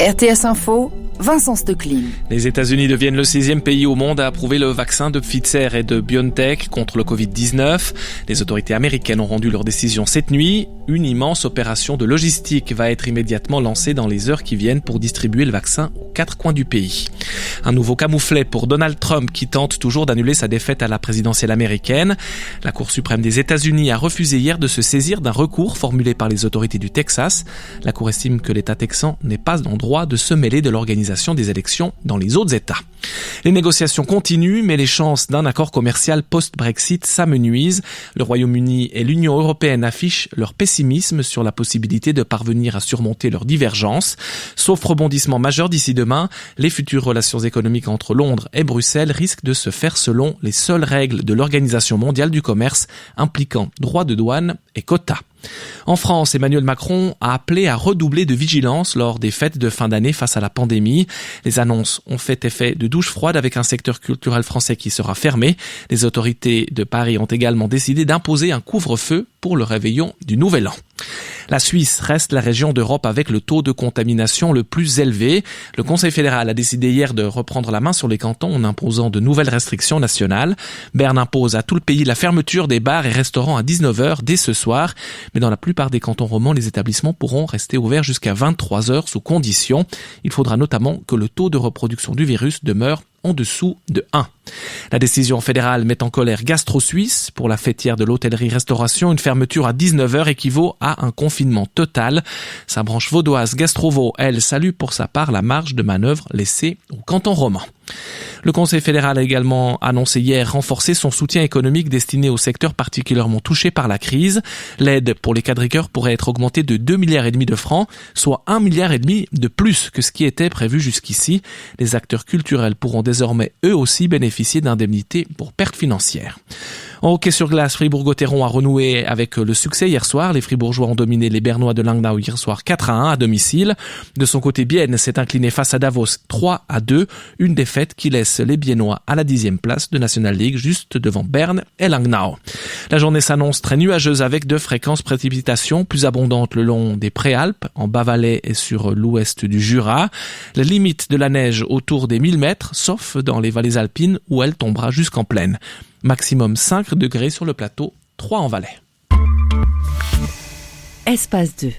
RTS Info, Vincent Stecklin. Les États-Unis deviennent le 6e pays au monde à approuver le vaccin de Pfizer et de BioNTech contre le Covid-19. Les autorités américaines ont rendu leur décision cette nuit. Une immense opération de logistique va être immédiatement lancée dans les heures qui viennent pour distribuer le vaccin aux 4 coins du pays. Un nouveau camouflet pour Donald Trump qui tente toujours d'annuler sa défaite à la présidentielle américaine. La Cour suprême des États-Unis a refusé hier de se saisir d'un recours formulé par les autorités du Texas. La Cour estime que l'État texan n'est pas en droit de se mêler de l'organisation des élections dans les autres États. Les négociations continuent, mais les chances d'un accord commercial post-Brexit s'amenuisent. Le Royaume-Uni et l'Union européenne affichent leur pessimisme sur la possibilité de parvenir à surmonter leurs divergences. Sauf rebondissement majeur d'ici demain, les futures relations économiques entre Londres et Bruxelles risquent de se faire selon les seules règles de l'Organisation mondiale du commerce, impliquant droits de douane et quotas. En France, Emmanuel Macron a appelé à redoubler de vigilance lors des fêtes de fin d'année face à la pandémie. Les annonces ont fait effet de douche froide avec un secteur culturel français qui sera fermé. Les autorités de Paris ont également décidé d'imposer un couvre-feu pour le réveillon du Nouvel An. La Suisse reste la région d'Europe avec le taux de contamination le plus élevé. Le Conseil fédéral a décidé hier de reprendre la main sur les cantons en imposant de nouvelles restrictions nationales. Berne impose à tout le pays la fermeture des bars et restaurants à 19h dès ce soir. Mais dans la plupart des cantons romans, les établissements pourront rester ouverts jusqu'à 23h sous conditions. Il faudra notamment que le taux de reproduction du virus demeure en dessous de 1. La décision fédérale met en colère Gastro Suisse. Pour la fêtière de l'hôtellerie-restauration, une fermeture à 19h équivaut à un confinement total. Sa branche vaudoise Gastrovo, elle, salue pour sa part la marge de manœuvre laissée au canton roman. Le Conseil fédéral a également annoncé hier renforcer son soutien économique destiné aux secteurs particulièrement touchés par la crise. L'aide pour les quadriqueurs pourrait être augmentée de 2,5 milliards de francs, soit 1,5 milliard de plus que ce qui était prévu jusqu'ici. Les acteurs culturels pourront désormais eux aussi bénéficier d'indemnités pour pertes financières. En hockey sur glace, Fribourg-Gotteron a renoué avec le succès hier soir. Les Fribourgeois ont dominé les Bernois de Langnau hier soir 4-1 à domicile. De son côté, Bienne s'est incliné face à Davos 3-2. Une défaite qui laisse les Biennois à la 10e place de National League, juste devant Berne et Langnau. La journée s'annonce très nuageuse avec de fréquentes précipitations plus abondantes le long des Préalpes, en Bas-Valais et sur l'ouest du Jura. La limite de la neige autour des 1000 mètres, sauf dans les vallées alpines où elle tombera jusqu'en plaine. Maximum 5 degrés sur le plateau, 3 en Valais. Espace 2.